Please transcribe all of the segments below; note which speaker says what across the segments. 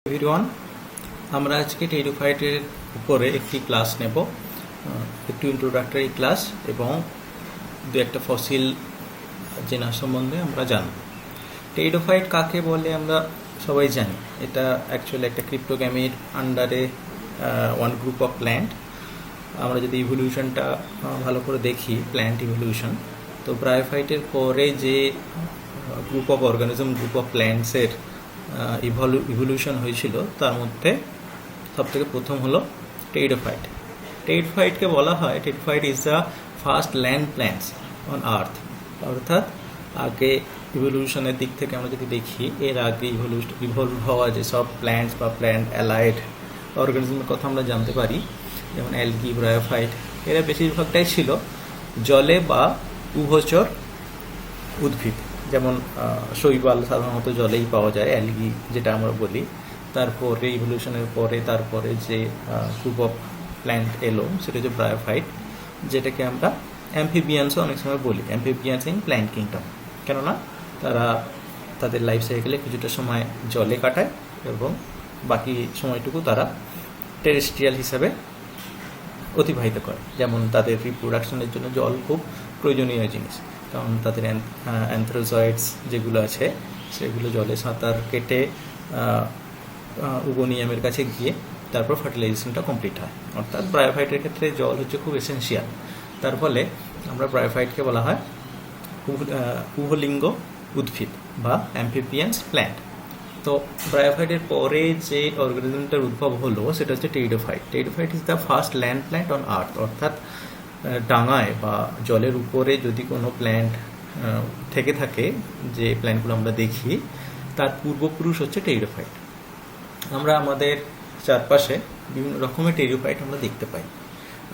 Speaker 1: Everyone, আমরা আজকে টেরিডোফাইটের উপরে একটি ক্লাস নেব, একটু ইন্ট্রোডাক্টরি ক্লাস এবং দু একটা ফসিল জেনা সম্বন্ধে আমরা জানব। টেরিডোফাইট কাকে বলে আমরা সবাই জানি। এটা অ্যাকচুয়ালি একটা ক্রিপ্টোগ্যামির আন্ডারে ওয়ান গ্রুপ অফ প্ল্যান্ট। আমরা যদি ইভলিউশনটা ভালো করে দেখি, প্ল্যান্ট ইভলিউশন, তো ব্রায়োফাইটের পরে যে group of organism, group of প্ল্যান্টসের ইভলিউশন হয়েছিল তার মধ্যে সবথেকে প্রথম হলো টেরিডোফাইট। টেরিডোফাইটকে বলা হয়, pteridophyte is the first land plants on earth. অর্থাৎ আগে ইভলিউশনের দিক থেকে আমরা যদি দেখি, এর আগে ইভলভ হওয়া যেসব প্ল্যান্টস বা প্ল্যান্ট অ্যালাইড অর্গানিজমের কথা আমরা জানতে পারি, যেমন অ্যালগি, ব্রায়োফাইট, এরা বেশিরভাগটাই ছিল জলে বা উভচর উদ্ভিদ। যেমন শৈবাল সাধারণত জলেই পাওয়া যায়, অ্যালগি যেটা আমরা বলি। তারপরে ইভলিউশনের পরে তারপরে যে গ্রুপ অফ প্ল্যান্ট এলো সেটা হচ্ছে ব্রায়োফাইট, যেটাকে আমরা অ্যাম্ফিবিয়ান্সও অনেক সময় বলি, অ্যাম্ফিবিয়ান্স ইন প্ল্যান্ট কিংডম। কেননা তারা তাদের লাইফ সাইকেলে কিছুটা সময় জলে কাটায় এবং বাকি সময়টুকু তারা টেরেস্ট্রিয়াল হিসাবে অতিবাহিত করে। যেমন তাদের রিপ্রোডাকশনের জন্য জল খুব প্রয়োজনীয় জিনিস, কারণ তাদের অ্যান্থ্রোজয়েডস যেগুলো আছে সেগুলো জলে সাঁতার কেটে উগোনিয়ামের কাছে গিয়ে তারপর ফার্টিলাইজেশনটা কমপ্লিট হয়। অর্থাৎ ব্রায়োফাইটের ক্ষেত্রে জল হচ্ছে খুব এসেন্সিয়াল। তার ফলে আমরা ব্রায়োফাইটকে বলা হয় উভলিঙ্গ উদ্ভিদ বা অ্যাম্ফিবিয়ান্স প্ল্যান্ট। তো ব্রায়োফাইটের পরে যে অর্গানিজমটার উদ্ভব হলো সেটা হচ্ছে pteridophyte. Pteridophyte is the first land plant on earth. অর্থাৎ ডাঙায় বা জলের উপরে যদি কোনো প্ল্যান্ট থেকে থাকে, যে প্ল্যান্টগুলো আমরা দেখি, তার পূর্বপুরুষ হচ্ছে টেরিডোফাইট। আমরা আমাদের চারপাশে বিভিন্ন রকমের টেরিডোফাইট আমরা দেখতে পাই।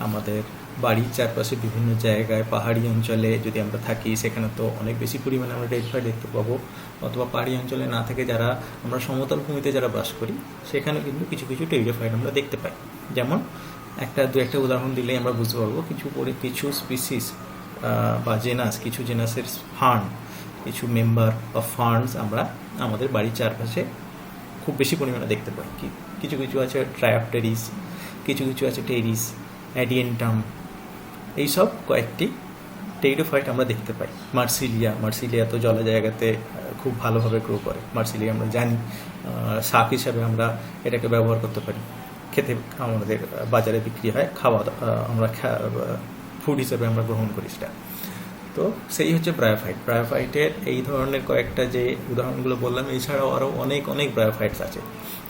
Speaker 1: আমাদের বাড়ির চারপাশে বিভিন্ন জায়গায়, পাহাড়ি অঞ্চলে যদি আমরা থাকি সেখানে তো অনেক বেশি পরিমাণে আমরা টেরিডোফাইট দেখতে পাবো, অথবা পাহাড়ি অঞ্চলে না থেকে যারা আমরা সমতল ভূমিতে যারা বাস করি সেখানে কিন্তু কিছু কিছু টেরিডোফাইট আমরা দেখতে পাই। যেমন দু একটা উদাহরণ দিলেই আমরা বুঝতে পারবো। কিছু স্পিসিস বা কিছু জেনাসের ফার্ন, কিছু মেম্বার অফ ফার্নস আমরা আমাদের বাড়ির চারপাশে খুব বেশি পরিমাণে দেখতে পাই। কিছু কিছু আছে ট্রায়োপটেরিস, কিছু কিছু আছে টেরিস, অ্যাডিয়েন্টাম, এইসব কয়েকটি টেরিডোফাইট আমরা দেখতে পাই। মার্সিলিয়া তো জল জায়গাতে খুব ভালোভাবে গ্রো করে। মার্সিলিয়া আমরা জানি শাক হিসাবে আমরা এটাকে ব্যবহার করতে পারি, খেতে আমাদের বাজারে বিক্রি হয়, আমরা ফুড হিসেবে আমরা গ্রহণ করি সেটা। তো সেই হচ্ছে ব্রায়োফাইট। ব্রায়োফাইটের এই ধরনের কয়েকটা যে উদাহরণগুলো বললাম, এছাড়াও আরও অনেক ব্রায়োফাইটস আছে।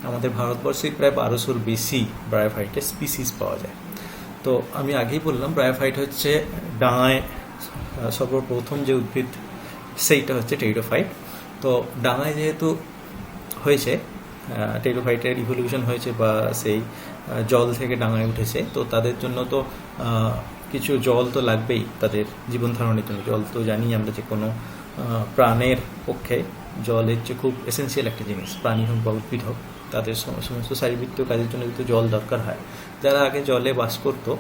Speaker 1: আমাদের ভারতবর্ষে প্রায় 1200-র বেশি ব্রায়োফাইটের স্পিসিস পাওয়া যায়। তো আমি আগেই বললাম ব্রায়োফাইট হচ্ছে ডাঙায় সর্বপ্রথম যে উদ্ভিদ সেইটা হচ্ছে টেরিডোফাইট। তো ডাঙায় যেহেতু হয়েছে, টেরিডোফাইটের ইভলিউশন হয়েছে বা সেই জল থেকে ডাঙায় উঠেছে, তো তাদের জন্য তো কিছু জল তো লাগবেই তাদের জীবন ধারণের জন্য। জল তো জানি আমরা যে কোনো প্রাণের পক্ষে জল হচ্ছে খুব এসেন্সিয়াল একটা জিনিস। প্রাণী হোক বা উদ্ভিদ হোক, তাদের সমস্ত শারীরবৃত্তীয় কাজের জন্য কিন্তু জল দরকার হয়। যারা আগে জলে বাস করতো,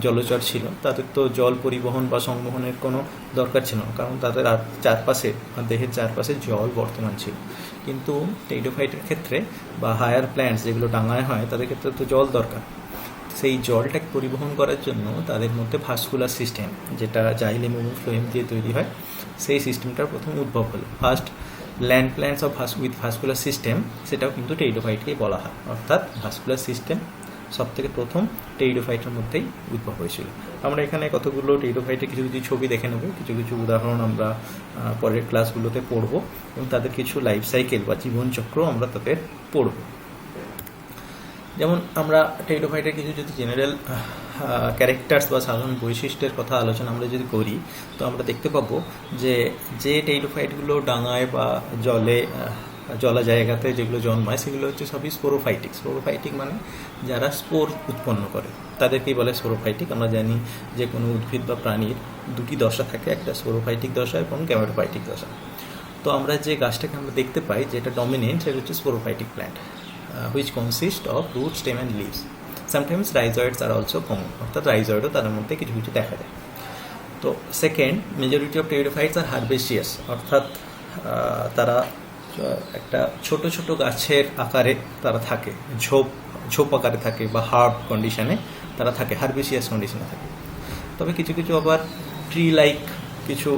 Speaker 1: জলচর ছিল, তাদের তো জল পরিবহন বা সংবহনের কোনো দরকার ছিল না, কারণ তাদের চারপাশে, দেহের চারপাশে জল বর্তমান ছিল। কিন্তু টেরিডোফাইটের ক্ষেত্রে বা হায়ার প্ল্যান্টস যেগুলো ডাঙায় হয়, তাদের ক্ষেত্রে তো জল দরকার। সেই জলটাকে পরিবহন করার জন্য তাদের মধ্যে ভাস্কুলার সিস্টেম, যেটা জাইলেম এবং ফ্লোয়েম দিয়ে তৈরি হয়, সেই সিস্টেমটার প্রথম উদ্ভব হলো। First land plants with vascular system, সেটাও কিন্তু টেরিডোফাইটকেই বলা হয়। অর্থাৎ ভাস্কুলার সিস্টেম সবথেকে প্রথম টেরিডোফাইটের মধ্যেই উদ্ভব হয়েছিল। আমরা এখানে কতগুলো টেরিডোফাইটের কিছু কিছু ছবি দেখে নেব, কিছু কিছু উদাহরণ আমরা পরের ক্লাসগুলোতে পড়ব এবং তাদের কিছু লাইফ সাইকেল বা জীবনচক্র আমরা তাদের পড়ব। যেমন আমরা টেরিডোফাইটের কিছু যদি জেনারেল ক্যারেক্টার্স বা সাধারণ বৈশিষ্ট্যের কথা আলোচনা আমরা যদি করি, তো আমরা দেখতে পাবো যে টেরিডোফাইটগুলো ডাঙায় বা জলা জায়গাতে যেগুলো জন্মায় সেগুলো হচ্ছে সবই স্পোরোফাইটিক। স্পোরোফাইটিক মানে যারা স্পোর উৎপন্ন করে তাদেরকেই বলে স্পোরোফাইটিক। আমরা জানি যে কোনো উদ্ভিদ বা প্রাণীর দুটি দশা থাকে, একটা স্পোরোফাইটিক দশা এবং গ্যামেটোফাইটিক দশা। তো আমরা যে গাছটাকে আমরা দেখতে পাই যেটা ডমিনেন্ট, সেটা হচ্ছে sporophytic plant, which consist of root, stem and leaves. Sometimes rhizoids are also common, অর্থাৎ রাইজয়েডও তাদের মধ্যে কিছু কিছু দেখা যায়। তো সেকেন্ড, মেজরিটি অফ টেরিডোফাইটস আর হার্বেসিয়াস, অর্থাৎ তারা একটা ছোট ছোট গাছের আকারে তারা থাকে, ঝোপ ঝোপ আকারে থাকে বা হার্ব কন্ডিশনে তারা থাকে, হার্বিসিয়াস কন্ডিশনে থাকে। তবে কিছু কিছু আবার ট্রি লাইক কিছু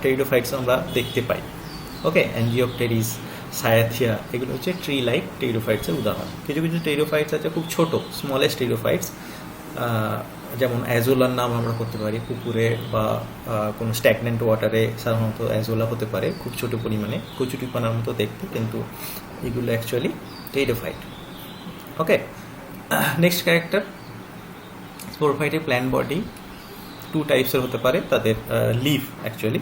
Speaker 1: টেরিডোফাইটস আমরা দেখতে পাই। ওকে, অ্যাঞ্জিওপটেরিস, সায়াথিয়া, এগুলো হচ্ছে ট্রি লাইক টেরিডোফাইটসের উদাহরণ। কিছু কিছু টেরিডোফাইটস আছে খুব ছোট, স্মলেস্ট টেরিডোফাইটস, যেমন অ্যাজোলার নাম আমরা করতে পারি। পুকুরে বা কোনো স্ট্যাগনেন্ট ওয়াটারে সাধারণত অ্যাজোলা হতে পারে খুব ছোট পরিমাণে, কচুরিপানার মতো দেখতে, কিন্তু এগুলো অ্যাকচুয়ালি টেরিডোফাইট। ওকে, নেক্সট ক্যারেক্টার, স্পোরোফাইটের প্ল্যান্ট বডি 2 টাইপসের হতে পারে। তাদের লিফ অ্যাকচুয়ালি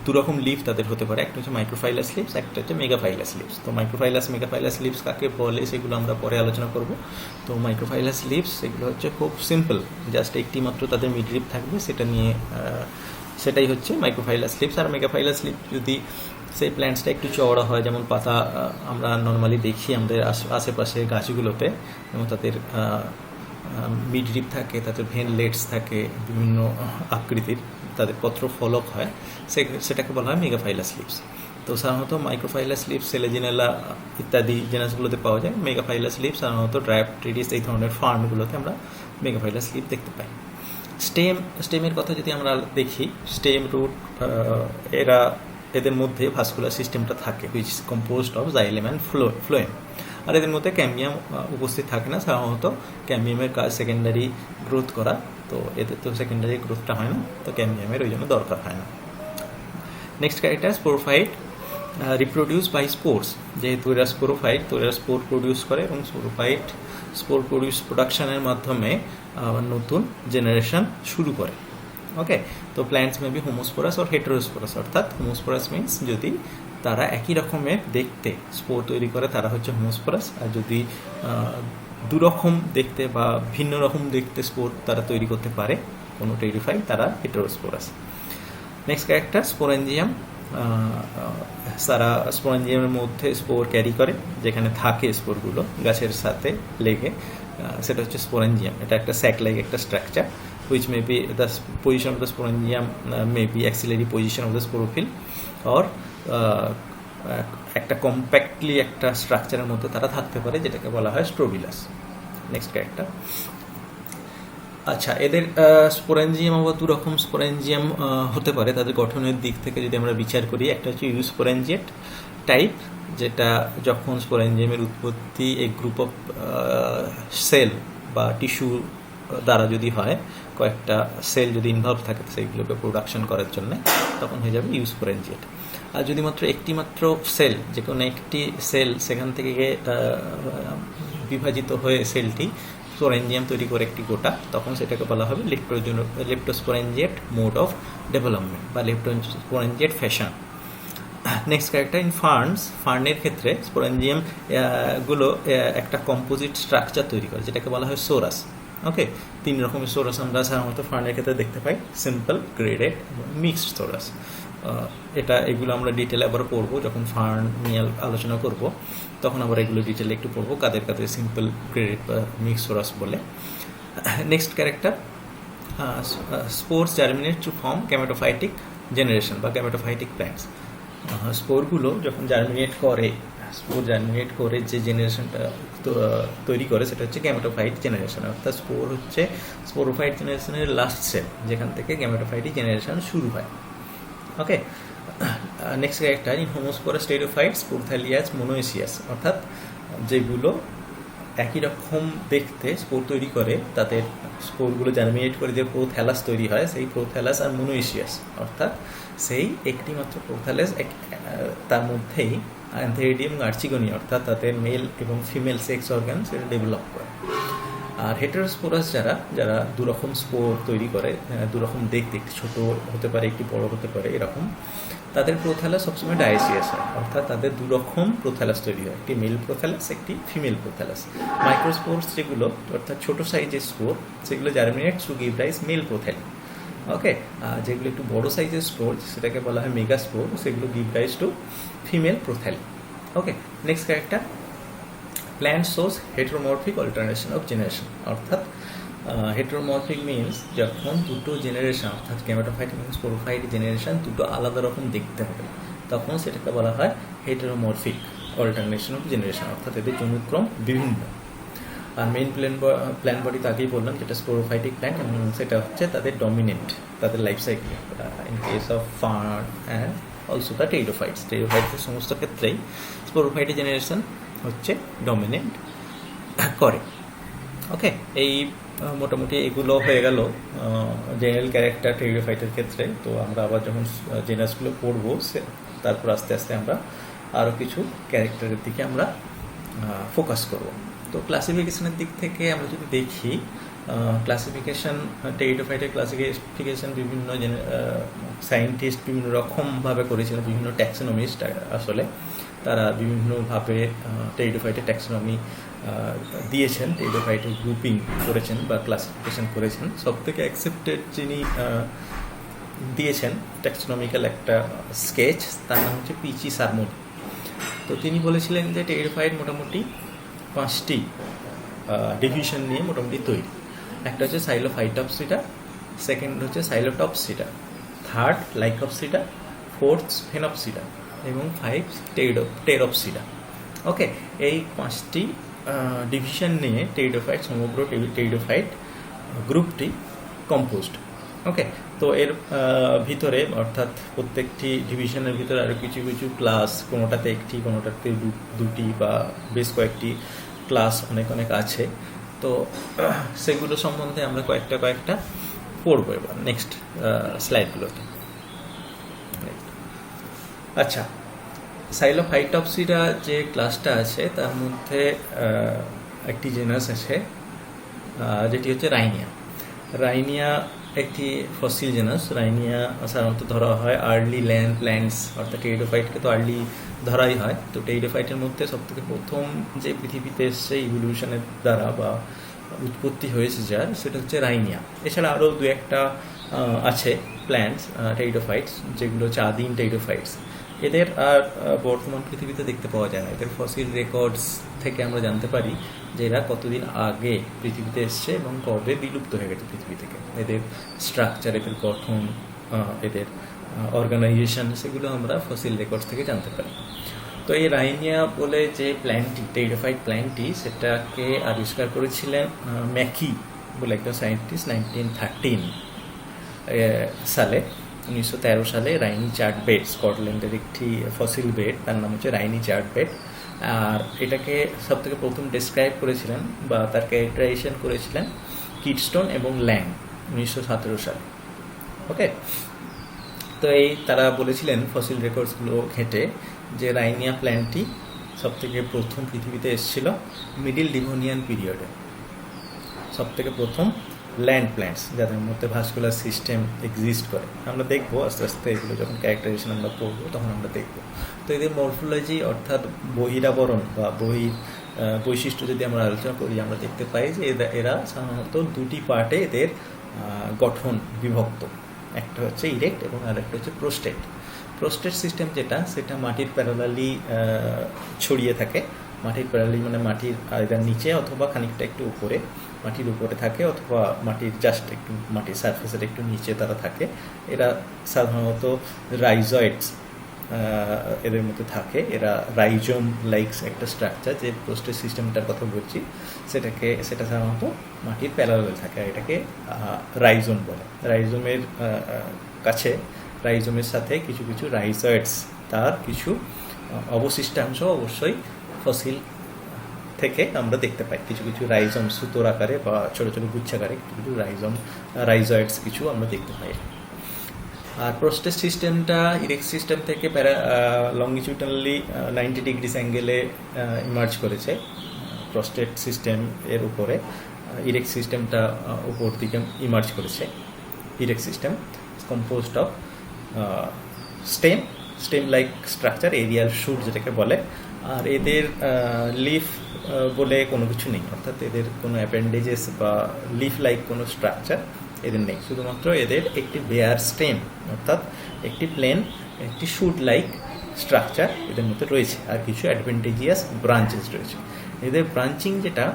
Speaker 1: দু রকম লিফ তাদের হতে পারে, একটা হচ্ছে মাইক্রোফাইলাস লিভস, একটা হচ্ছে মেগাফাইলাস লিভস। তো মাইক্রোফাইলাস মেগাফাইলাস লিভস কাকে বলে সেগুলো আমরা পরে আলোচনা করব। তো মাইক্রোফাইলাস লিভস এগুলো হচ্ছে খুব সিম্পল, জাস্ট একটি মাত্র তাদের মিডরিপ থাকবে, সেটা নিয়ে সেটাই হচ্ছে মাইক্রোফাইলাস লিভস। আর মেগাফাইলাস লিভস যদি সেই প্ল্যান্টসটা একটু চওড়া হয়, যেমন পাতা আমরা নর্মালি দেখি আমাদের আশেপাশে গাছগুলোতে, যেমন তাদের মিডরিপ থাকে, তাদের ভেনলেটস থাকে বিভিন্ন আকৃতির, তাদের পত্র ফলক হয়, সেটাকে বলা হয় মেগাফাইলাস লিভস। তো সাধারণত মাইক্রোফাইলাস লিভস সেলেজিনেলা ইত্যাদি জেনাসগুলোতে পাওয়া যায়। মেগাফাইলাস লিভস সাধারণত ড্রায়োপটেরিস এই ধরনের ফার্নগুলোতে আমরা মেগাফাইলাস লিভ দেখতে পাই। স্টেমের কথা যদি আমরা দেখি, স্টেম, রুট, এদের মধ্যে ভাস্কুলার সিস্টেমটা থাকে, which is composed of xylem and phloem. আর এদের মধ্যে ক্যাম্বিয়াম উপস্থিত থাকে না। সাধারণত ক্যাম্বিয়ামের কাজ সেকেন্ডারি গ্রোথ করা, তো এদের তো সেকেন্ডারি গ্রোথটা হয় না, তো ক্যাম্বিয়ামের ওই জন্য দরকার হয় না। Next character, sporophyte reproduce by spores. যেহেতু এরা স্পোরোফাইট, তো এরা স্পোর প্রডিউস করে, এবং স্পোরোফাইট স্পোর প্রোডাকশনের মাধ্যমে নতুন জেনারেশন শুরু করে। ওকে, তো plants may be homosporous or heterosporous, অর্থাৎ হোমোস্পোরাস মিনস যদি তারা একই রকমের দেখতে স্পোর তৈরি করে তারা হচ্ছে হোমোস্পোরাস, আর যদি দুরকম দেখতে বা ভিন্ন রকম দেখতে স্পোর তারা তৈরি করতে পারে কোনো টেরিডোফাইট, তারা হেটেরোস্পোরাস। Next character, স্পোরেঞ্জিয়াম। তারা স্পোরেঞ্জিয়ামের মধ্যে স্পোর ক্যারি করে, যেখানে থাকে স্পোরগুলো গাছের সাথে লেগে, সেটা হচ্ছে স্পোরেঞ্জিয়াম। এটা একটা স্যাক লাইক একটা structure, which may be the position of the sporangium may be axillary position of the sporophyll, or একটা কম্প্যাক্টলি একটা স্ট্রাকচারের মধ্যে তারা থাকতে পারে, যেটাকে বলা হয় স্ট্রোবিলাস। নেক্সট ক্যারেক্টার, আচ্ছা, এদের স্পোরেঞ্জিয়াম আবার দু রকম স্পোরেঞ্জিয়াম হতে পারে তাদের গঠনের দিক থেকে যদি আমরা বিচার করি। একটা হচ্ছে ইউস্পোরেঞ্জিয়েট টাইপ, যেটা যখন স্পোরেঞ্জিয়ামের উৎপত্তি এই গ্রুপ অফ সেল বা টিস্যু দ্বারা যদি হয়, কয়েকটা সেল যদি ইনভলভ থাকে সেইগুলোকে প্রোডাকশন করার জন্য, তখন হয়ে যাবে ইউস্পোরেঞ্জিয়েট। আর যদি মাত্র একটি মাত্র সেল, যে কোনো একটি সেল সেখান থেকে বিভাজিত হয়ে সেলটি স্পোরেঞ্জিয়াম তৈরি করে একটি গোটা, তখন সেটাকে বলা হবে লেপ্টোস্পোরেঞ্জিয়েট মোড অফ ডেভেলপমেন্ট বা লেপ্টোস্পোরেঞ্জিয়েট ফ্যাশন। নেক্সট ক্যারেক্টার, ইন ফার্নের ক্ষেত্রে স্পোরেঞ্জিয়াম গুলো একটা কম্পোজিট স্ট্রাকচার তৈরি করে, যেটাকে বলা হয় সোরাস। ওকে, 3 রকমের সোরাস আমরা সাধারণত ফার্নের ক্ষেত্রে দেখতে পাই, সিম্পল, গ্রেডেড এবং মিক্সড সোরাস। এগুলো আমরা ডিটেলে আবার পড়বো যখন ফার্ন নিয়ে আলোচনা করব, তখন আবার এগুলো ডিটেলে একটু পড়বো কাদের সিম্পল, গ্রেডেড বা মিক্সড সোরাস বলে। Next character, spores germinate to form gametophytic generation বা গ্যামেটোফাইটিক প্ল্যান্টস। স্পোরগুলো যখন জার্মিনেট করে যে জেনারেশনটা তৈরি করে, সেটা হচ্ছে গ্যামেটোফাইট জেনারেশন। অর্থাৎ স্পোর হচ্ছে স্পোরোফাইট জেনারেশনের লাস্ট সেল, যেখান থেকে গ্যামেটোফাইটিক জেনারেশন শুরু হয়। Okay, next character, in homosporous pteridophytes prothallus monoecious, অর্থাৎ যেগুলো একই রকম দেখতে স্পোর তৈরি করে, তাদের স্পোরগুলো জার্মিনেট করে যে প্রোথ্যালাস তৈরি হয়, সেই প্রোথ্যালাস আর মোনোএসিয়াস, অর্থাৎ সেই একটি মাত্র প্রোথ্যালাস, তার মধ্যেই অ্যান্থেরিডিয়াম আর্চিগোনিয়া, অর্থাৎ তাদের মেল এবং ফিমেল সেক্স অর্গান সেটা ডেভেলপ করে। আর হেটেরোস্পোরাস যারা দুরকম স্পোর তৈরি করে, দুরকম দেখতে, একটি ছোটো হতে পারে, একটি বড় হতে পারে, এরকম, তাদের প্রোথ্যালাস সবসময় ডায়াসিয়াস হয়, অর্থাৎ তাদের দুরকম প্রোথ্যালাস তৈরি হয়, একটি মেল প্রোথ্যালাস, একটি ফিমেল প্রোথ্যালাস। মাইক্রোস্পোর্স যেগুলো, অর্থাৎ ছোটো সাইজের স্পোর, সেগুলো germinate to give rise male prothalli. Okay, যেগুলো একটু বড়ো সাইজের স্পোর, সেটাকে বলা হয় মেগাস্পোর, সেগুলো give rise to female prothalli. Okay, next character, plant shows heteromorphic alternation of generation, অর্থাৎ হেটেরোমরফিক মিনস যখন দুটো জেনারেশন, অর্থাৎ গ্যামেটোফাইট এবং স্পোরোফাইট জেনারেশন দুটো আলাদা রকম দেখতে হবে, তখন সেটাকে বলা হয় হেটেরোমরফিক অল্টারনেশন অফ জেনারেশন, অর্থাৎ এদের জন্মক্রম বিভিন্ন। আর মেইন প্ল্যান বডি তো আগেই বললাম, যেটা স্পোরোফাইটিক প্ল্যান্ট, এবং সেটা হচ্ছে তাদের ডমিনেন্ট, তাদের life cycle in case of fern and also the pteridophytes. টেরিডোফাইটসের সমস্ত ক্ষেত্রেই স্পোরোফাইটিক জেনারেশন হচ্ছে ডমিনেন্ট করে। ওকে, এই মোটামুটি এগুলো হয়ে গেল জেনারেল ক্যারেক্টার টেরিডোফাইটের ক্ষেত্রে। তো আমরা আবার যখন জেনারেসগুলো পড়বো তারপর আস্তে আস্তে আমরা আরও কিছু ক্যারেক্টারের দিকে আমরা ফোকাস করব। তো ক্লাসিফিকেশনের দিক থেকে আমরা যদি দেখি, ক্লাসিফিকেশন, টেরিডোফাইটের ক্লাসিফিকেশন বিভিন্ন সায়েন্টিস্ট বিভিন্ন রকমভাবে করেছিলেন, বিভিন্ন ট্যাক্সোনমিস্ট আসলে তারা বিভিন্নভাবে টেরিডোফাইটের ট্যাক্সোনমি দিয়েছেন, টেরিডোফাইটের গ্রুপিং করেছেন বা ক্লাসিফিকেশন করেছেন। সব থেকে অ্যাকসেপ্টেড যিনি দিয়েছেন ট্যাক্সোনমিক্যাল একটা স্কেচ, তার নাম হচ্ছে পিচি সারমোনি। তো তিনি বলেছিলেন যে টেরিডোফাইট মোটামুটি 5টি ডিভিশন নিয়ে মোটামুটি তৈরি। একটা হচ্ছে সাইলোফাইটপসিডা, সেকেন্ড হচ্ছে সাইলোটপসিডা, থার্ড লাইকপসিডা, ফোর্থ ফেনপসিডা এবং 5 টেরপসিডা। ওকে, এই 5টি ডিভিশন নিয়ে টেরিডোফাইট, সমগ্র টেরিডোফাইট গ্রুপটি কম্পোজড। ওকে, তো এর ভিতরে অর্থাৎ প্রত্যেকটি ডিভিশনের ভিতরে আরও কিছু কিছু ক্লাস, কোনোটাতে একটি, কোনোটাতে দুটি বা বেশ কয়েকটি ক্লাস অনেক আছে। তো সেগুলো সম্বন্ধে আমরা কয়েকটা পড়বো এবার নেক্সট স্লাইডগুলোতে। আচ্ছা, সাইলোফাইটপসিডা যে ক্লাসটা আছে তার মধ্যে একটি জেনাস আছে যেটি হচ্ছে রাইনিয়া। রাইনিয়া একটি ফসিল জেনাস। রাইনিয়া সাধারণত ধরা হয় আর্লি ল্যান্ড প্ল্যান্টস, অর্থাৎ টেরিডোফাইটকে তো আর্লি ধরাই হয়। তো টেরিডোফাইটের মধ্যে সবথেকে প্রথম যে পৃথিবীতে এসছে ইভলিউশনের দ্বারা বা উৎপত্তি হয়েছে যার, সেটা হচ্ছে রাইনিয়া। এছাড়া আরও দু একটা আছে প্ল্যান্টস, টেরিডোফাইটস, যেগুলো হচ্ছে আদিম টেরিডোফাইটস। এদের আর বর্তমান পৃথিবীতে দেখতে পাওয়া যায় না। এদের ফসিল রেকর্ডস থেকে আমরা জানতে পারি যে এরা কতদিন আগে পৃথিবীতে এসছে এবং কবে বিলুপ্ত হয়ে গেছে পৃথিবী থেকে। এদের স্ট্রাকচার, এদের গঠন, এদের অর্গানাইজেশন, সেগুলো আমরা ফসিল রেকর্ডস থেকে জানতে পারি। তো এই রাইনিয়া বলে যে প্ল্যান্টটি, টেরিডোফাইট প্ল্যান্টটি, সেটাকে আবিষ্কার করেছিলেন ম্যাকি বলে একটা সায়েন্টিস্ট 1913 সালে। 1913 সালে রাইনি চার্ট বেড, স্কটল্যান্ডের একটি ফসিল বেড, তার নাম হচ্ছে রাইনি চার্ট বেড। আর এটাকে সব থেকে প্রথম ডেসক্রাইব করেছিলেন বা তার ক্যারেক্টারাইজেশন করেছিলেন কিডস্টোন এবং ল্যাং 1917 সালে। ওকে, তো এই তারা বলেছিলেন ফসিল রেকর্ডসগুলো ঘেঁটে যে রাইনিয়া প্ল্যান্টটি সব থেকে প্রথম পৃথিবীতে এসেছিল মিডিল ডিভোনিয়ান পিরিয়ডে। সব থেকে প্রথম ল্যান্ড প্ল্যান্টস যাদের মধ্যে ভাস্কুলার সিস্টেম এক্সিস্ট করে। আমরা দেখবো আস্তে আস্তে এগুলো যখন ক্যারেক্টারাইজেশন আমরা পড়বো তখন আমরা দেখবো। তো এদের মরফোলজি অর্থাৎ বহিরাবরণ বা বৈশিষ্ট্য যদি আমরা আলোচনা করি, আমরা দেখতে পাই যে এরা সাধারণত দুটি পার্টে এদের গঠন বিভক্ত। একটা হচ্ছে ইরেক্ট এবং আরেকটা হচ্ছে প্রোস্টেট। প্রোস্টেট সিস্টেম যেটা, সেটা মাটির প্যারালালি ছড়িয়ে থাকে। মাটির প্যারালালি মানে মাটির এদের নিচে অথবা খানিকটা একটু উপরে, মাটির উপরে থাকে অথবা মাটির জাস্ট একটু মাটির সারফেসের একটু নিচে তারা থাকে। এরা সাধারণত রাইজয়েডস এদের মধ্যে থাকে। এরা রাইজোম লাইকস একটা স্ট্রাকচার, যে প্রোস্টেট সিস্টেমটার কথা বলছি সেটা সাধারণত মাটির প্যারালাল থাকে। এটাকে রাইজোম বলে। রাইজোমের কাছে, রাইজোমের সাথে কিছু কিছু রাইজয়েডস, তার কিছু অবশিষ্টাংশ অবশ্যই ফসিল থেকে আমরা দেখতে পাই। কিছু কিছু রাইজম সুতোর আকারে বা ছোটো ছোটো গুচ্ছাকারে কিছু রাইজয়েডস কিছু আমরা দেখতে পাই। আর প্রোস্টেট সিস্টেমটা ইরেক্ট সিস্টেম থেকে লংগিটিউডনালি 90 ডিগ্রিস অ্যাঙ্গেলে ইমার্জ করেছে। প্রোস্টেট সিস্টেম এর উপরে, ইরেক্ট সিস্টেমটা উপর দিকে ইমার্জ করেছে। Erect system composed of stem like structure, aerial shoot যেটাকে বলে। আর এদের লিফ বলে কোনো কিছু নেই, অর্থাৎ এদের কোনো অ্যাপেন্ডেজেস বা লিফ লাইক কোনো স্ট্রাকচার এদের নেই। শুধুমাত্র এদের একটি বেয়ার স্টেম, অর্থাৎ একটি প্লেন, একটি শুট লাইক স্ট্রাকচার এদের মধ্যে রয়েছে। আর কিছু অ্যাডভেন্টেজিয়াস ব্রাঞ্চেস রয়েছে। এদের ব্রাঞ্চিং যেটা,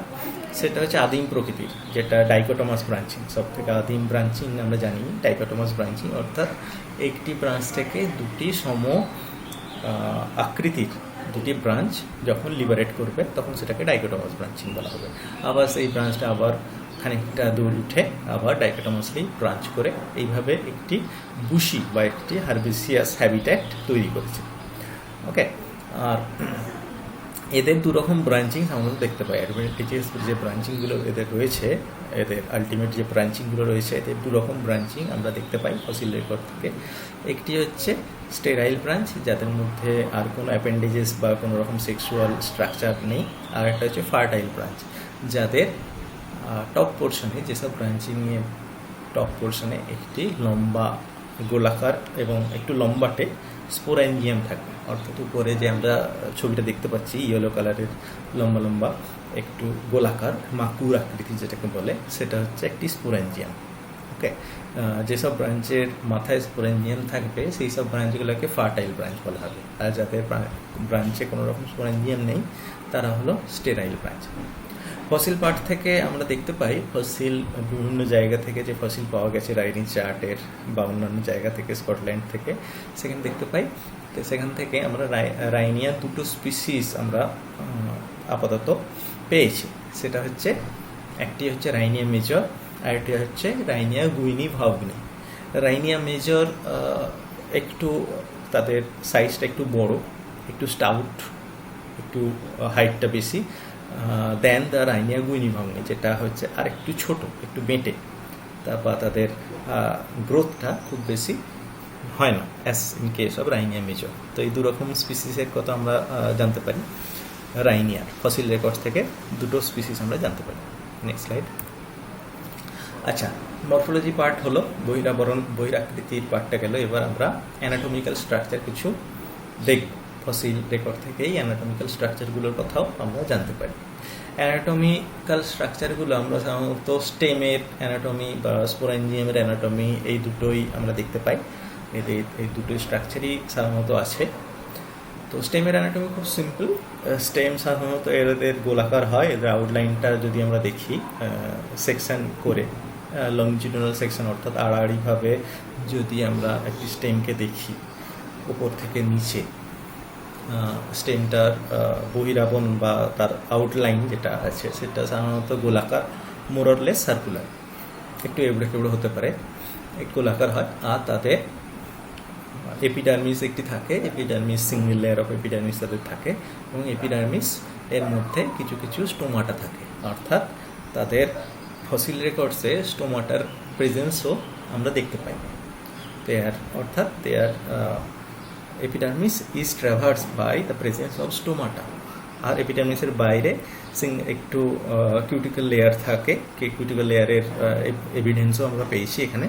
Speaker 1: সেটা হচ্ছে আদিম প্রকৃতির, যেটা ডাইকোটোমাস ব্রাঞ্চিং। সব থেকে আদিম ব্রাঞ্চিং আমরা জানি ডাইকোটোমাস ব্রাঞ্চিং, অর্থাৎ একটি ব্রাঞ্চ থেকে দুটি আকৃতির দুটি ব্রাঞ্চ যখন লিবারেট করবে তখন সেটাকে ডাইকোটোমাস ব্রাঞ্চিং বলা হবে। আবার সেই ব্রাঞ্চটা আবার খানিকটা দূর উঠে আবার ডাইকোটোমাসলি ব্রাঞ্চ করে এইভাবে একটি বুশি বা একটি হার্বেসিয়াস হ্যাবিট্যাট তৈরি করেছে। ওকে, আর এদের দুরকম ব্রাঞ্চিং আমরা দেখতে পাই। অ্যাডভেন্টিজিয়াস যে ব্রাঞ্চিংগুলো এদের রয়েছে, এদের আলটিমেট যে ব্রাঞ্চিংগুলো রয়েছে, এদের দুরকম ব্রাঞ্চিং আমরা দেখতে পাই ফসিল রেকর্ড থেকে। একটি হচ্ছে স্টেরাইল ব্রাঞ্চ, যাদের মধ্যে আর কোনো অ্যাপেন্ডেজেস বা কোনো রকম সেক্সুয়াল স্ট্রাকচার নেই। আর একটা হচ্ছে ফার্টাইল ব্রাঞ্চ, যাদের টপ পোর্শনে, যেসব ব্রাঞ্চিংয়ে টপ পোর্শনে একটি লম্বা গোলাকার এবং একটু লম্বাটে স্পোরেঞ্জিয়াম থাকে। অর্থাৎ উপরে যে আমরা ছবিটা দেখতে পাচ্ছি ইয়েলো কালারের লম্বা লম্বা একটু গোলাকার মাকুর আকৃতি যেটাকে বলে, সেটা হচ্ছে একটি স্পোরেঞ্জিয়াম। ওকে, যেসব ব্রাঞ্চের মাথায় স্পোরেঞ্জিয়াম থাকবে সেই সব ব্রাঞ্চগুলোকে ফার্টাইল ব্রাঞ্চ বলা হবে। আর যাদের ব্রাঞ্চে কোনো রকম স্পোরেঞ্জিয়াম নেই তারা হলো স্টেরাইল ব্রাঞ্চ। ফসিল পার্ট থেকে আমরা দেখতে পাই, ফসিল বিভিন্ন জায়গা থেকে যে ফসিল পাওয়া গেছে রাইডিং চার্টের বা অন্যান্য জায়গা থেকে, স্কটল্যান্ড থেকে, সেখানে দেখতে পাই। তো সেখান থেকে আমরা রাইনিয়া দুটো স্পিসিস আমরা আপাতত পেয়েছি। সেটা হচ্ছে, একটি হচ্ছে রাইনিয়া মেজর, আর একটি হচ্ছে রাইনিয়া গুইনি ভাউগনি। রাইনিয়া মেজর একটু তাদের সাইজটা একটু বড়, একটু স্টাউট, একটু হাইটটা বেশি দেন দ্য রাইনিয়া গুইনি ভাউগনি, যেটা হচ্ছে আর একটু ছোট, একটু বেঁটে। তারপর তাদের গ্রোথটা খুব বেশি হয় না as in case of Rhynia major. তো এই দুরকম স্পিসিসের কথা আমরা জানতে পারি রাইনিয়ার ফসিল রেকর্ডস থেকে। দুটো স্পিসিস আমরা জানতে পারি। Next slide. আচ্ছা, মরফোলজি পার্ট হলো, বহিরাকৃতির পার্টটা গেল। এবার আমরা অ্যানাটমিক্যাল স্ট্রাকচার কিছু দেখব। ফসিল রেকর্ড থেকেই অ্যানাটমিক্যাল স্ট্রাকচারগুলোর কথাও আমরা জানতে পারি। অ্যানাটমিক্যাল স্ট্রাকচারগুলো আমরা সাধারণত স্টেমের অ্যানাটমি বা স্পোরেঞ্জিয়ামের অ্যানাটমি, এই দুটোই আমরা দেখতে পাই। এই দুটোই স্ট্রাকচারই সাধারণত আছে। তো স্টেমের অ্যানাটমি খুব সিম্পল। স্টেম সাধারণত এদের গোলাকার হয়। এদের আউটলাইনটা যদি আমরা দেখি সেকশন করে, লংজিটুডাল সেকশন, অর্থাৎ আড়াআড়িভাবে যদি আমরা একটি স্টেমকে দেখি উপর থেকে নিচে, স্টেমটার বহিরাবন বা তার আউটলাইন যেটা আছে সেটা সাধারণত গোলাকার, মোরলেস সার্কুলার, একটু এবড়ো খেবড়ো হতে পারে, একটু গোলাকার হয়। আর তাদের এপিডার্মিস একটি থাকে, epidermis single layer of epidermis তাদের থাকে, এবং এপিডার্মিস এর মধ্যে কিছু কিছু স্টোমাটা থাকে। অর্থাৎ তাদের ফসিল রেকর্ডসে স্টোমাটার প্রেজেন্সও আমরা দেখতে পাই। অর্থাৎ there epidermis is traverse by the presence of stomata. আর এপিডার্মিসের বাইরে একটু কিউটিক্যাল লেয়ার থাকে, কিউটিক্যাল লেয়ারের এভিডেন্সও আমরা পেয়েছি এখানে।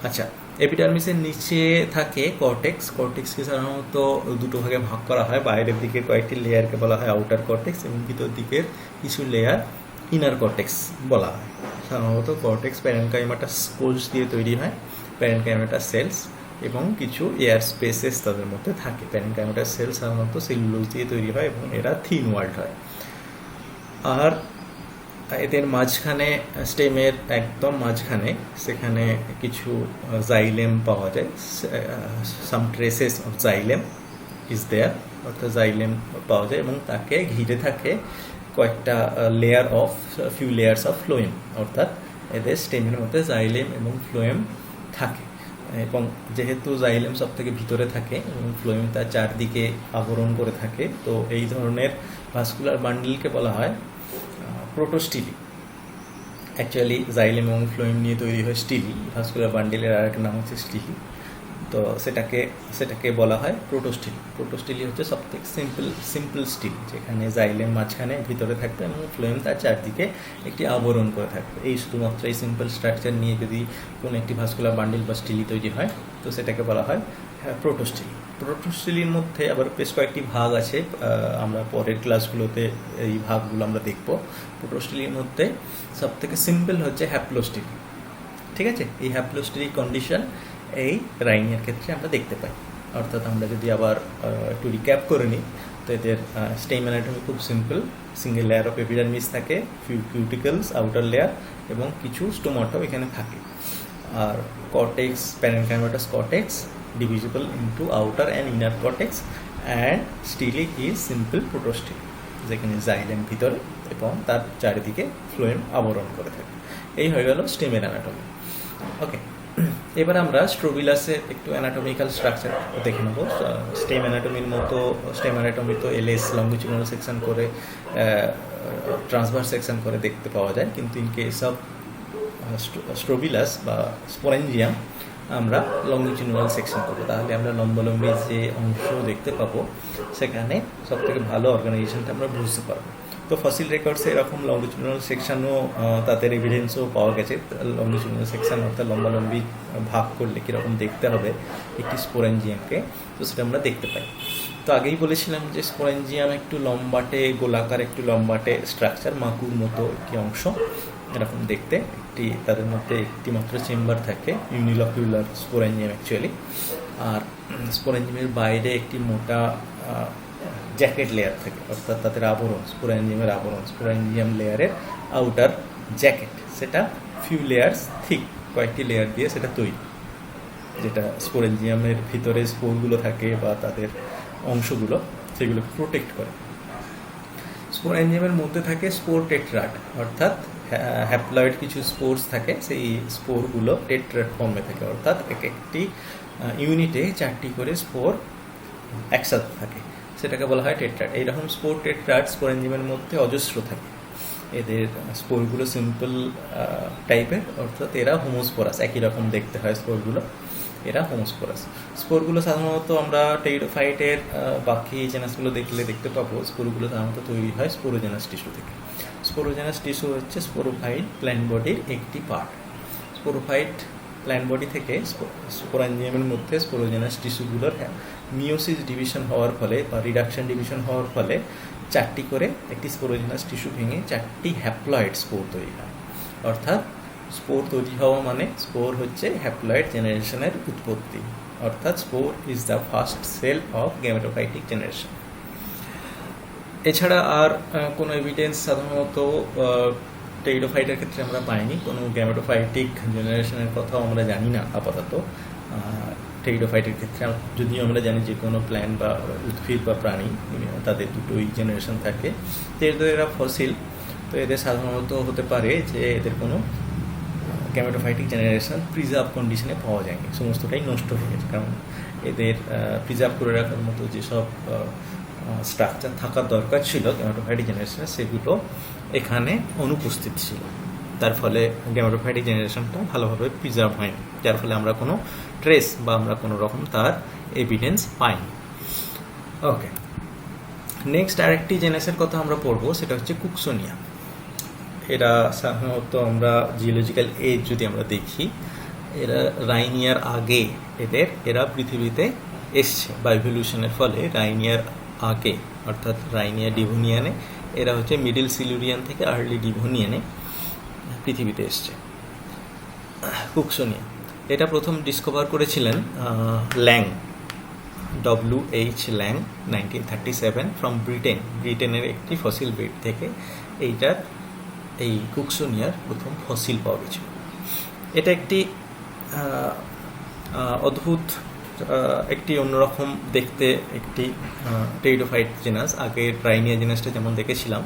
Speaker 1: আচ্ছা, এপিডার্মিসের নিচে থাকে কর্টেক্স। কর্টেক্সকে সাধারণত দুটো ভাগে ভাগ করা হয়। বাইরের দিকে কয়েকটি লেয়ারকে বলা হয় আউটার কর্টেক্স, এবং ভিতর দিকের কিছু লেয়ার ইনার কর্টেক্স বলা হয়। সাধারণত কর্টেক্স প্যারেনকাইমাটাস কোষ দিয়ে তৈরি হয়, প্যারেনকাইমাটাস সেলস, এবং কিছু এয়ার স্পেসেস তাদের মধ্যে থাকে। প্যারেনকাইমাটাস সেলস সাধারণত সেলুলোজ দিয়ে তৈরি হয় এবং এরা থিন ওয়াল্ড হয়। আর এদের মাঝখানে, স্টেমের একদম মাঝখানে, সেখানে কিছু জাইলেম পাওয়া যায়। সাম traces of xylem is there, অর্থাৎ জাইলেম পাওয়া যায়, এবং তাকে ঘিরে থাকে কয়েকটা ফিউ লেয়ার্স অফ ফ্লোয়েম। অর্থাৎ এদের স্টেমের মধ্যে জাইলেম এবং ফ্লোয়েম থাকে, এবং যেহেতু জাইলেম সব থেকে ভিতরে থাকে এবং ফ্লোয়েম তার চারদিকে আবরণ করে থাকে, তো এই ধরনের ভাস্কুলার বান্ডেলকে বলা হয় প্রোটোস্টিলি। অ্যাকচুয়ালি জাইলেম এবং ফ্লোয়েম নিয়ে তৈরি হয় স্টিলি। ভাস্কুলার বান্ডেলের আরেক নাম হচ্ছে স্টিলি। তো সেটাকে বলা হয় প্রোটোস্টিলি। প্রোটোস্টিলি হচ্ছে সবথেকে সিম্পল স্টিল, যেখানে জাইলেম মাঝখানে ভিতরে থাকবে এবং ফ্লোয়েম তার চারদিকে একটি আবরণ করে থাকবে। শুধুমাত্র এই সিম্পল স্ট্রাকচার নিয়ে যদি কোনো একটি ভাস্কুলার বান্ডেল বা স্টিলি তৈরি হয়, তো সেটাকে বলা হয় প্রোটোস্টিলি। প্রোটোস্টিলির মধ্যে আবার বেশ কয়েকটি ভাগ আছে, আমরা পরের ক্লাসগুলোতে এই ভাগগুলো আমরা দেখব। প্রোটোস্টিলির মধ্যে সবথেকে সিম্পল হচ্ছে হ্যাপ্লোস্টিলি। ঠিক আছে, এই হ্যাপ্লোস্টিলি কন্ডিশন এই রাইনিয়ার ক্ষেত্রে আমরা দেখতে পাই। অর্থাৎ আমরা যদি আবার একটু রিক্যাপ করে নিই, তো এদের স্টেম অ্যানাটমি খুব simple. Single layer of epidermis থাকে, ফিউ কিউটিকলস, আউটার লেয়ার, এবং কিছু স্টোমাটাও এখানে থাকে। আর cortex, parenchymatous cortex divisible into outer and inner cortex and stele is simple protostele, যেখানে জাইলেম ভিতরে এবং তার চারিদিকে ফ্লোয়েম আবরণ করে থাকে। এই হয়ে গেল স্টেমের অ্যানাটমি। ওকে, এবার আমরা স্ট্রোবিলাসের একটু অ্যানাটমিক্যাল স্ট্রাকচার দেখে নেব। স্টেম অ্যানাটমির মতো স্টেম অ্যানাটমি তো এলএস লঙ্গিটিউডাল সেকশন করে, ট্রান্সভার্স সেকশন করে দেখতে পাওয়া যায়, কিন্তু ইন কেস অফ স্ট্রোবিলাস বা স্পোরেঞ্জিয়াম আমরা লঙ্গিটিউডাল সেকশন করবো। তাহলে আমরা লম্বালম্বি যে অংশ দেখতে পাবো সেখানে সবথেকে ভালো অর্গানাইজেশনটা আমরা বুঝতে পারবো। তো ফসিল রেকর্ডসে এরকম লঙ্গিটিউডাল সেকশনও তাদের এভিডেন্সও পাওয়া গেছে। লঙ্গিটিউডাল সেকশন অর্থাৎ লম্বালম্বি ভাগ করলে কীরকম দেখতে হবে একটি স্পোরেঞ্জিয়ামকে, তো সেটা আমরা দেখতে পাই। তো আগেই বলেছিলাম যে স্পোরেঞ্জিয়াম একটু লম্বাটে, গোলাকার একটু লম্বাটে স্ট্রাকচার, মাকুর মতো একটি অংশ এরকম দেখতে। তাদের মধ্যে একটি মাত্র চেম্বার থাকে, ইউনিলকুলার স্পোরেঞ্জিয়াম অ্যাকচুয়ালি। আর স্পোরেঞ্জিয়ামের বাইরে একটি মোটা জ্যাকেট লেয়ার থাকে, অর্থাৎ তাদের আবরণ, স্পোরেঞ্জিয়ামের আবরণ, স্পোরেঞ্জিয়াম লেয়ারের আউটার জ্যাকেট, সেটা ফিউ লেয়ার্স থিক, কয়েকটি লেয়ার দিয়ে সেটা তৈরি, যেটা স্পোরেঞ্জিয়ামের ভিতরে স্পোরগুলো থাকে বা তাদের অংশগুলো সেগুলোকে প্রোটেক্ট করে। স্পোরেঞ্জিয়ামের মধ্যে থাকে স্পোর টেট্রাড, অর্থাৎ হ্যাপ্লয়েড কিছু স্পোর্স থাকে, সেই স্পোরগুলো টেট্রাড ফর্মে থাকে, অর্থাৎ একটি ইউনিটে 4টি করে স্পোর একসাথে থাকে, সেটাকে বলা হয় টেট্রাড। এইরকম স্পোর টেট্রাড স্পোরেঞ্জিয়ামের মধ্যে অজস্র থাকে। এদের স্পোরগুলো সিম্পল টাইপের, অর্থাৎ এরা হোমোস্পোরাস, একই রকম দেখতে হয় স্পোরগুলো, এরা হোমোস্পোরাস। স্পোরগুলো সাধারণত আমরা টেরিডোফাইটের বাকি জেনাসগুলো দেখতে পাবো, স্পোরগুলো সাধারণত তৈরি হয় স্পোরোজেনাস টিস্যু থেকে। স্পোরোজেনাস টিস্যু হচ্ছে স্পোরোফাইট প্ল্যান্ট বডির একটি পার্ট। স্পোরোফাইট প্ল্যান্ট বডি থেকে স্পোরেঞ্জিয়ামের মধ্যে স্পোরোজেনাস টিস্যুগুলোর মিওসিস ডিভিশন হওয়ার ফলে বা রিডাকশন ডিভিশন হওয়ার ফলে 4টি করে একটি স্পোরোজেনাস টিস্যু ভেঙে 4টি হ্যাপ্লয়েড স্পোর তৈরি হয়। অর্থাৎ স্পোর তৈরি হওয়া মানে স্পোর হচ্ছে হ্যাপ্লয়েড জেনারেশনের উৎপত্তি, অর্থাৎ spore is the first cell of gametophytic generation. এছাড়া আর কোনো এভিডেন্স সাধারণত টেরিডোফাইটের ক্ষেত্রে আমরা পাইনি, কোনো গ্যামেটোফাইটিক জেনারেশনের কথাও আমরা জানি না আপাতত। টেরিডোফাইটের ক্ষেত্রে যদিও আমরা জানি যে কোনো প্ল্যান্ট বা উদ্ভিদ বা প্রাণী তাদের দুটোই জেনারেশন থাকে, যেহেতু এরা ফসিল, তো এদের সাধারণত হতে পারে যে এদের কোনো গ্যামেটোফাইটিক জেনারেশন প্রিজার্ভ কন্ডিশনে পাওয়া যায়নি, সমস্তটাই নষ্ট হয়ে গেছে, কারণ এদের প্রিজার্ভ করে রাখার মতো যেসব স্ট্রাকচার থাকার দরকার ছিল গ্যামেটোফাইটিক জেনারেশনে সেগুলো এখানে অনুপস্থিত ছিল। তার ফলে গ্যামেটোফাইটিক জেনারেশনটা ভালোভাবে প্রিজার্ভ হয়নি, যার ফলে আমরা কোনো ট্রেস বা আমরা কোনো রকম তার এভিডেন্স পাইনি। ওকে, নেক্সট আরেকটি জেনাসের কথা আমরা পড়বো, সেটা হচ্ছে কুকসোনিয়া। এরা সাধারণত আমরা জিওলজিক্যাল এজ যদি আমরা দেখি, এরা রাইনিয়ার আগে এরা পৃথিবীতে এসছে বা ইভলিউশনের ফলে রাইনিয়ার আগে, অর্থাৎ রাইনিয়ার ডিভোনিয়ানে, এরা হচ্ছে মিডল সিলুরিয়ান থেকে আর্লি ডিভোনিয়ানে পৃথিবীতে এসছে। কুকসোনিয়া এটা প্রথম ডিসকভার করেছিলেন ল্যাং, WH ল্যাং 1937 ফ্রম ব্রিটেনের একটি ফসিল বেড থেকে এই কুকসোনিয়ার প্রথম ফসিল পাওয়া গেছিল। এটা একটি অদ্ভুত, একটি অন্যরকম দেখতে একটি টেরিডোফাইট জেনাস। আগে রাইনিয়া জেনাসটা যেমন দেখেছিলাম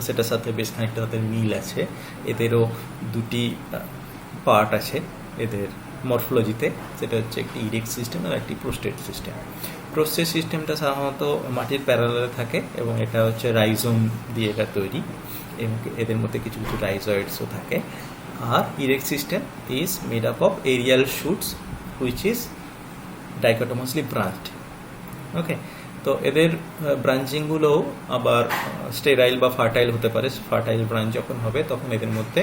Speaker 1: সেটার সাথে বেশ খানিকটা তাদের মিল আছে। এদেরও দুটি পার্ট আছে এদের মরফোলজিতে, সেটা হচ্ছে একটি ইরেক্ট সিস্টেম আর একটি প্রোস্টেট সিস্টেম। প্রোস্টেট সিস্টেমটা সাধারণত মাটির প্যারালালে থাকে এবং এটা হচ্ছে রাইজোম দিয়ে এটা তৈরি, এবং এদের মধ্যে কিছু কিছু রাইজয়েডসও থাকে। আর erect system is made up of aerial shoots which is dichotomously branched. Okay, তো এদের ব্রাঞ্চিংগুলোও আবার স্টেরাইল বা ফার্টাইল হতে পারে। ফার্টাইল ব্রাঞ্চ যখন হবে তখন এদের মধ্যে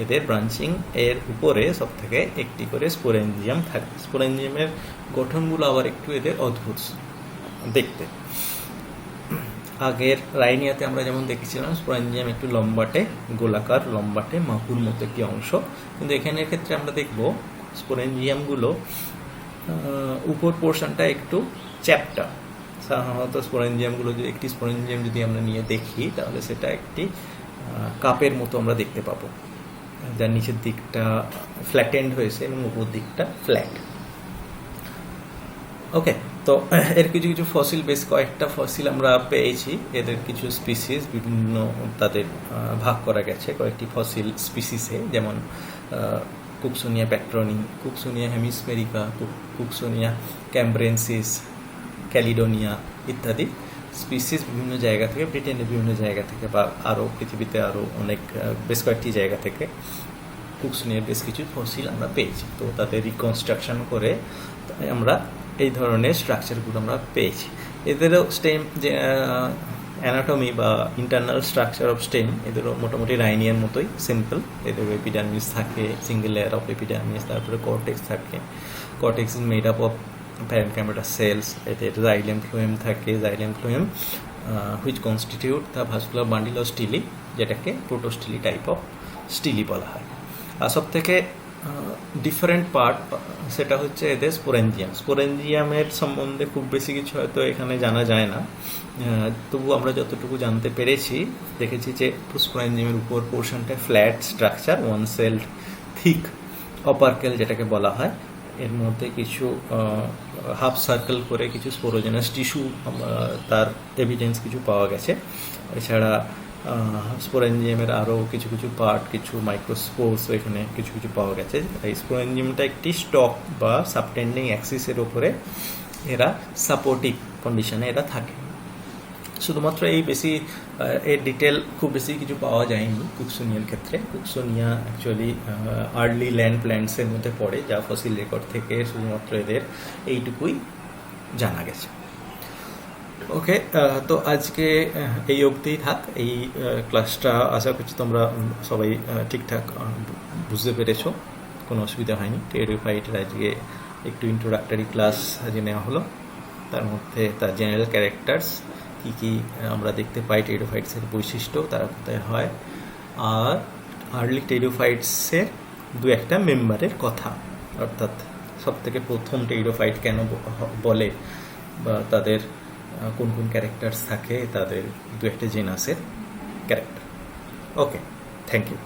Speaker 1: এদের ব্রাঞ্চিং এর উপরে সব থেকে একটি করে স্পোরেঞ্জিয়াম থাকে। স্পোরেঞ্জিয়ামের গঠনগুলো আবার একটু এদের অদ্ভুত দেখতে। আগের রাইনিয়াতে আমরা যেমন দেখেছিলাম স্পোরেঞ্জিয়াম একটু লম্বাটে, গোলাকার লম্বাটে মাকুর মতো একটি অংশ, কিন্তু এখানের ক্ষেত্রে আমরা দেখব স্পোরেঞ্জিয়ামগুলো উপর পোর্শনটা একটু চ্যাপ্টা। সাধারণত স্পোরেঞ্জিয়ামগুলো যদি একটি স্পোরেঞ্জিয়াম যদি আমরা নিয়ে দেখি তাহলে সেটা একটি কাপের মতো আমরা দেখতে পাবো, যার নিচের দিকটা ফ্ল্যাটেন্ড হয়েছে এবং উপর দিকটা ফ্ল্যাট। ওকে, তো এর কিছু কিছু ফসিল, বেশ কয়েকটা ফসিল আমরা পেয়েছি। এদের কিছু স্পিসিস বিভিন্ন তাদের ভাগ করা গেছে কয়েকটি ফসিল স্পিসিসে, যেমন কুকসোনিয়া প্যাট্রনি, কুকসোনিয়া হেমিস্ফেরিকা, কুকসোনিয়া ক্যাম্ব্রেন্সিস, ক্যালিডোনিয়া ইত্যাদি স্পিসিস বিভিন্ন জায়গা থেকে, ব্রিটেনের বিভিন্ন জায়গা থেকে বা আরও পৃথিবীতে আরও অনেক বেশ কয়েকটি জায়গা থেকে কুকসোনিয়ার বেশ কিছু ফসিল আমরা পেয়েছি। তো তাদের রিকনস্ট্রাকশন করে আমরা এই ধরনের স্ট্রাকচারগুলো আমরা পেয়েছি। এদেরও স্টেম যে অ্যানাটমি বা ইন্টারনাল স্ট্রাকচার অফ স্টেম এদেরও মোটামুটি রাইনিয়ার মতোই সিম্পল। এদের এপিডার্মিস থাকে, সিঙ্গেল লেয়ার অফ এপিডার্মিস, তারপরে কর্টেক্স থাকে। Cortex is made up of parenchyma cells. এদের জাইলেম ফ্লোয়েম থাকে, xylem phloem which constitute the vascular bundle of stele, যেটাকে প্রোটোস্টিলি টাইপ অফ স্টিলি বলা হয়। আর সব থেকে ডিফারেন্ট পার্ট সেটা হচ্ছে এদের স্পোরেঞ্জিয়াম। স্পোরেঞ্জিয়ামের সম্বন্ধে খুব বেশি কিছু হয়তো এখানে জানা যায় না, তবু আমরা যতটুকু জানতে পেরেছি দেখেছি যে স্পোরেঞ্জিয়ামের উপর পোর্শনটা flat structure, one celled thick operculum যেটাকে বলা হয়। এর মধ্যে কিছু হাফ সার্কেল করে কিছু স্পোরোজেনাস টিস্যু তার এভিডেন্স কিছু পাওয়া গেছে। এছাড়া স্পোরেঞ্জিয়ামের আরও কিছু কিছু পার্ট, কিছু মাইক্রোস্পোর্স এখানে কিছু কিছু পাওয়া গেছে। এই স্পোরেঞ্জিয়ামটা একটি স্টক বা সাবটেন্ডিং অ্যাক্সিসের ওপরে এরা সাপোর্টিভ কন্ডিশনে এরা থাকে। শুধুমাত্র এই বেশি এর ডিটেল খুব বেশি কিছু পাওয়া যায়নি কুকসোনিয়ার ক্ষেত্রে। কুকসোনিয়া অ্যাকচুয়ালি আর্লি ল্যান্ড প্ল্যান্টসের মধ্যে পড়ে, যা ফসিল রেকর্ড থেকে শুধুমাত্র এদের এইটুকুই জানা গেছে। ওকে, তো আজকে এই অবধিই থাক এই ক্লাসটা। আশা করছি তোমরা সবাই ঠিকঠাক বুঝতে পেরেছো, কোনো অসুবিধা হয়নি। টেরিডোফাইটের আজকে একটু ইন্ট্রোডাক্টরি ক্লাস আজকে নেওয়া হলো। তার মধ্যে তার জেনারেল ক্যারেক্টার্স কী কী আমরা দেখতে পাই, টেরিডোফাইটসের বৈশিষ্ট্য, তারা কোথায় হয়, আর আর্লি টেরিডোফাইটসের দু একটা মেম্বারের কথা, অর্থাৎ সবথেকে প্রথম টেরিডোফাইট কেন বলে বা তাদের কোন কোন ক্যারেক্টার্স থাকে, তাদের দু একটা জেনাসের ক্যারেক্টার। Okay, thank you.